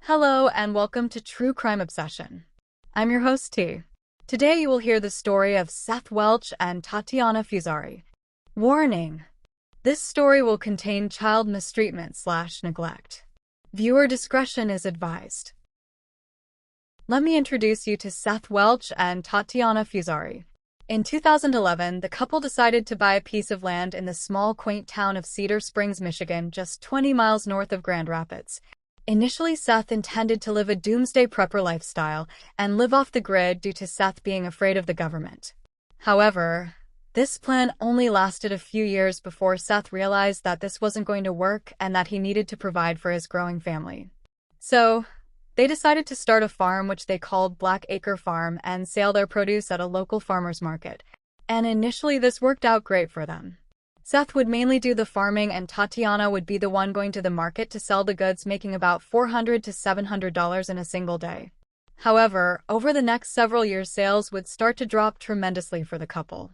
Hello and welcome to True Crime Obsession. I'm your host T. Today you will hear the story of Seth Welch and Tatiana Fusari. Warning: this story will contain child mistreatment/neglect. Viewer discretion is advised. Let me introduce you to Seth Welch and Tatiana Fusari. In 2011, the couple decided to buy a piece of land in the small, quaint town of Cedar Springs, Michigan, just 20 miles north of Grand Rapids. Initially, Seth intended to live a doomsday prepper lifestyle and live off the grid due to Seth being afraid of the government. However, this plan only lasted a few years before Seth realized that this wasn't going to work and that he needed to provide for his growing family. So, they decided to start a farm which they called Black Acre Farm and sell their produce at a local farmer's market. And initially this worked out great for them. Seth would mainly do the farming and Tatiana would be the one going to the market to sell the goods, making about $400 to $700 in a single day. However, over the next several years, sales would start to drop tremendously for the couple.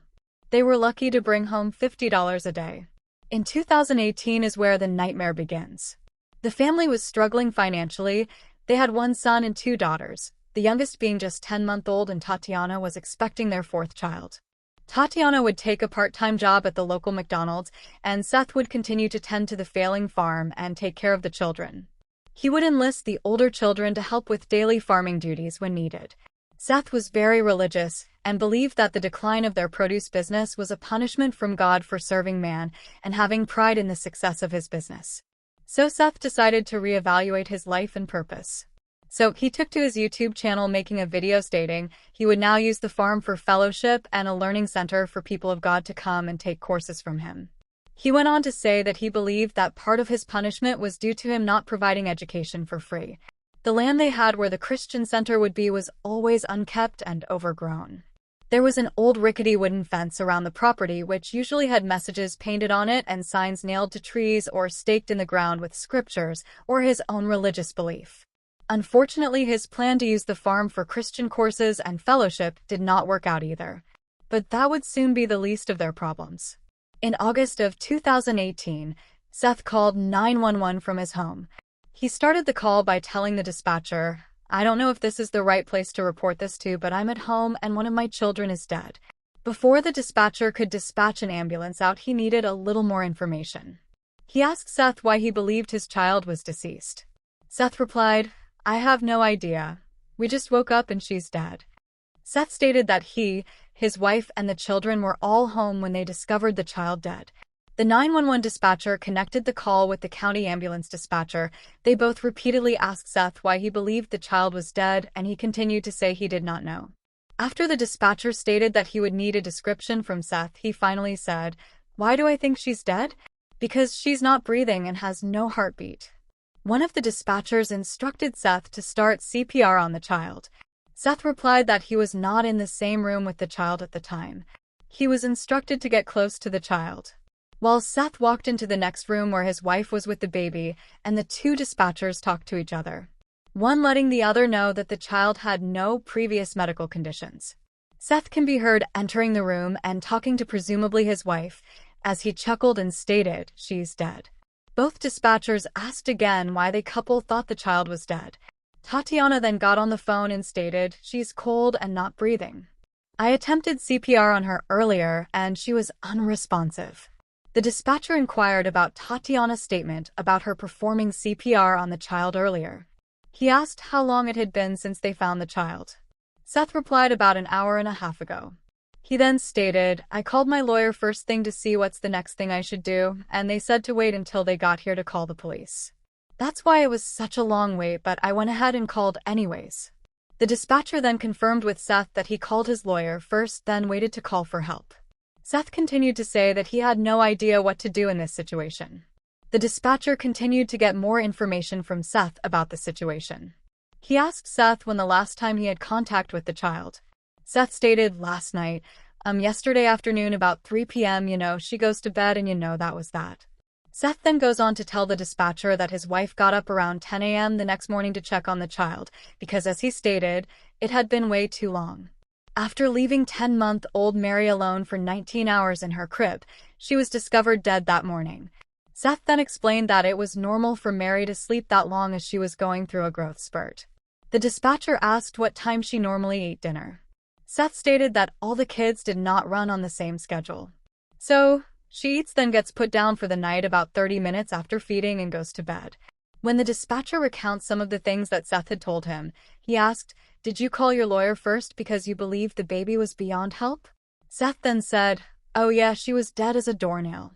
They were lucky to bring home $50 a day. In 2018 is where the nightmare begins. The family was struggling financially. They had one son and two daughters, the youngest being just 10-month-old, and Tatiana was expecting their fourth child. Tatiana would take a part-time job at the local McDonald's, and Seth would continue to tend to the failing farm and take care of the children. He would enlist the older children to help with daily farming duties when needed. Seth was very religious and believed that the decline of their produce business was a punishment from God for serving man and having pride in the success of his business. So Seth decided to reevaluate his life and purpose. So he took to his YouTube channel, making a video stating he would now use the farm for fellowship and a learning center for people of God to come and take courses from him. He went on to say that he believed that part of his punishment was due to him not providing education for free. The land they had where the Christian center would be was always unkept and overgrown. There was an old rickety wooden fence around the property which usually had messages painted on it and signs nailed to trees or staked in the ground with scriptures or his own religious belief. Unfortunately, his plan to use the farm for Christian courses and fellowship did not work out either. But that would soon be the least of their problems. In August of 2018, Seth called 911 from his home. He started the call by telling the dispatcher, "I don't know if this is the right place to report this to, but I'm at home and one of my children is dead." Before the dispatcher could dispatch an ambulance out, he needed a little more information. He asked Seth why he believed his child was deceased. Seth replied, "I have no idea. We just woke up and she's dead." Seth stated that he, his wife, and the children were all home when they discovered the child dead. The 911 dispatcher connected the call with the county ambulance dispatcher. They both repeatedly asked Seth why he believed the child was dead, and he continued to say he did not know. After the dispatcher stated that he would need a description from Seth, he finally said, "Why do I think she's dead? Because she's not breathing and has no heartbeat." One of the dispatchers instructed Seth to start CPR on the child. Seth replied that he was not in the same room with the child at the time. He was instructed to get close to the child. While Seth walked into the next room where his wife was with the baby, and the two dispatchers talked to each other, one letting the other know that the child had no previous medical conditions. Seth can be heard entering the room and talking to presumably his wife, as he chuckled and stated, "She's dead." Both dispatchers asked again why the couple thought the child was dead. Tatiana then got on the phone and stated, "She's cold and not breathing. I attempted CPR on her earlier and she was unresponsive." The dispatcher inquired about Tatiana's statement about her performing CPR on the child earlier. He asked how long it had been since they found the child. Seth replied about an hour and a half ago. He then stated, "I called my lawyer first thing to see what's the next thing I should do, and they said to wait until they got here to call the police. That's why it was such a long wait, but I went ahead and called anyways." The dispatcher then confirmed with Seth that he called his lawyer first, then waited to call for help. Seth continued to say that he had no idea what to do in this situation. The dispatcher continued to get more information from Seth about the situation. He asked Seth when the last time he had contact with the child. Seth stated, "Last night, yesterday afternoon about 3 p.m., she goes to bed and that was that." Seth then goes on to tell the dispatcher that his wife got up around 10 a.m. the next morning to check on the child, because as he stated, it had been way too long. After leaving 10-month-old Mary alone for 19 hours in her crib, she was discovered dead that morning. Seth then explained that it was normal for Mary to sleep that long as she was going through a growth spurt. The dispatcher asked what time she normally ate dinner. Seth stated that all the kids did not run on the same schedule. So, she eats, then gets put down for the night about 30 minutes after feeding and goes to bed. When the dispatcher recounts some of the things that Seth had told him, he asked, "Did you call your lawyer first because you believed the baby was beyond help?" Seth then said, "Oh yeah, she was dead as a doornail."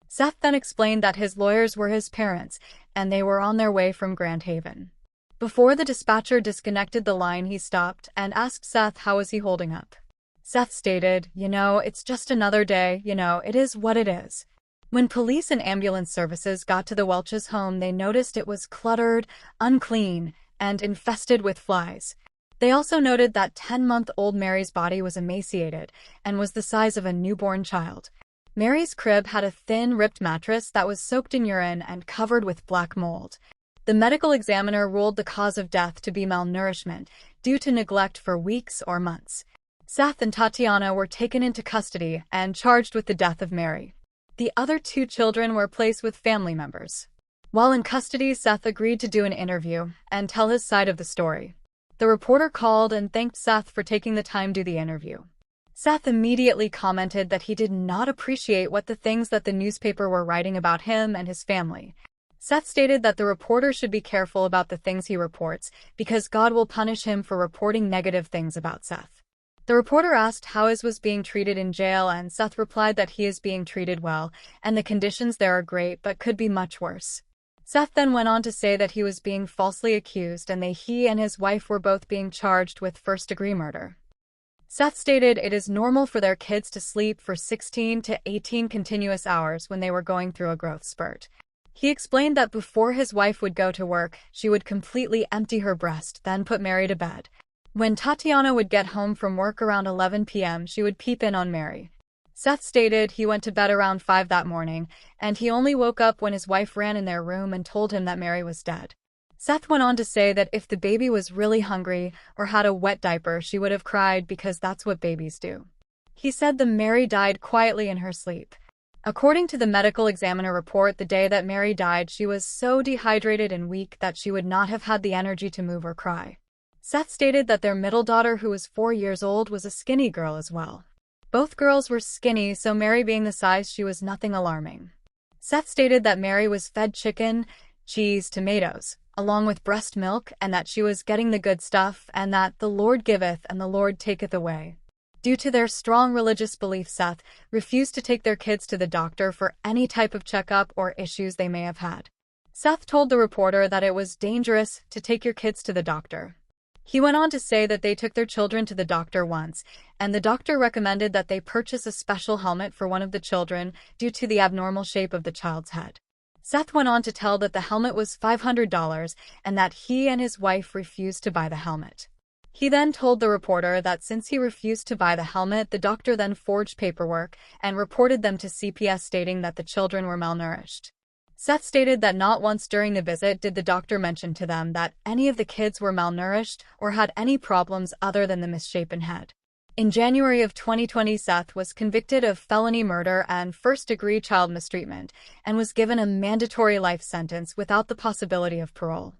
Seth then explained that his lawyers were his parents, and they were on their way from Grand Haven. Before the dispatcher disconnected the line, he stopped and asked Seth how was he holding up. Seth stated, "It's just another day, it is what it is." When police and ambulance services got to the Welch's home, they noticed it was cluttered, unclean, and infested with flies. They also noted that 10-month-old Mary's body was emaciated and was the size of a newborn child. Mary's crib had a thin, ripped mattress that was soaked in urine and covered with black mold. The medical examiner ruled the cause of death to be malnourishment due to neglect for weeks or months. Seth and Tatiana were taken into custody and charged with the death of Mary. The other 2 children were placed with family members. While in custody, Seth agreed to do an interview and tell his side of the story. The reporter called and thanked Seth for taking the time to do the interview. Seth immediately commented that he did not appreciate what the things that the newspaper were writing about him and his family. Seth stated that the reporter should be careful about the things he reports because God will punish him for reporting negative things about Seth. The reporter asked how he was being treated in jail, and Seth replied that he is being treated well, and the conditions there are great but could be much worse. Seth then went on to say that he was being falsely accused and that he and his wife were both being charged with first-degree murder. Seth stated it is normal for their kids to sleep for 16 to 18 continuous hours when they were going through a growth spurt. He explained that before his wife would go to work, she would completely empty her breast, then put Mary to bed. When Tatiana would get home from work around 11 p.m., she would peep in on Mary. Seth stated he went to bed around 5 that morning, and he only woke up when his wife ran in their room and told him that Mary was dead. Seth went on to say that if the baby was really hungry or had a wet diaper, she would have cried because that's what babies do. He said the Mary died quietly in her sleep. According to the medical examiner report, the day that Mary died, she was so dehydrated and weak that she would not have had the energy to move or cry. Seth stated that their middle daughter, who was 4 years old, was a skinny girl as well. Both girls were skinny, so Mary being the size she was nothing alarming. Seth stated that Mary was fed chicken, cheese, tomatoes, along with breast milk, and that she was getting the good stuff, and that the Lord giveth and the Lord taketh away. Due to their strong religious belief, Seth refused to take their kids to the doctor for any type of checkup or issues they may have had. Seth told the reporter that it was dangerous to take your kids to the doctor. He went on to say that they took their children to the doctor once, and the doctor recommended that they purchase a special helmet for one of the children due to the abnormal shape of the child's head. Seth went on to tell that the helmet was $500 and that he and his wife refused to buy the helmet. He then told the reporter that since he refused to buy the helmet, the doctor then forged paperwork and reported them to CPS stating that the children were malnourished. Seth stated that not once during the visit did the doctor mention to them that any of the kids were malnourished or had any problems other than the misshapen head. In January of 2020, Seth was convicted of felony murder and first-degree child mistreatment and was given a mandatory life sentence without the possibility of parole.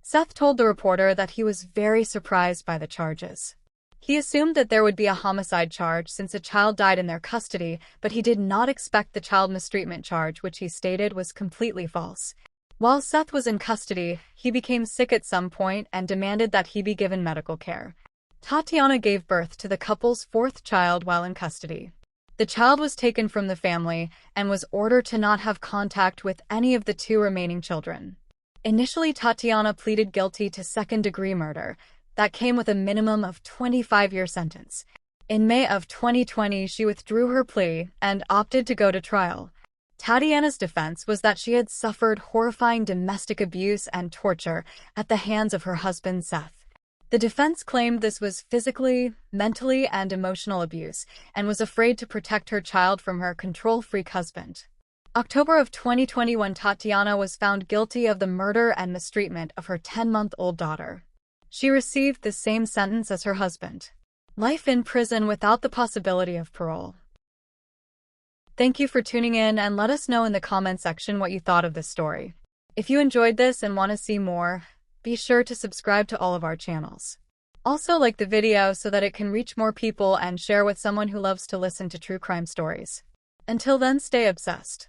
Seth told the reporter that he was very surprised by the charges. He assumed that there would be a homicide charge since a child died in their custody, but he did not expect the child mistreatment charge, which he stated was completely false. While Seth was in custody, he became sick at some point and demanded that he be given medical care. Tatiana gave birth to the couple's 4th child while in custody. The child was taken from the family and was ordered to not have contact with any of the 2 remaining children. Initially, Tatiana pleaded guilty to second-degree murder. That came with a minimum of 25-year sentence. In May of 2020, she withdrew her plea and opted to go to trial. Tatiana's defense was that she had suffered horrifying domestic abuse and torture at the hands of her husband, Seth. The defense claimed this was physically, mentally, and emotional abuse, and was afraid to protect her child from her control-freak husband. October of 2021, Tatiana was found guilty of the murder and mistreatment of her 10-month-old daughter. She received the same sentence as her husband: life in prison without the possibility of parole. Thank you for tuning in, and let us know in the comment section what you thought of this story. If you enjoyed this and want to see more, be sure to subscribe to all of our channels. Also like the video so that it can reach more people, and share with someone who loves to listen to true crime stories. Until then, stay obsessed.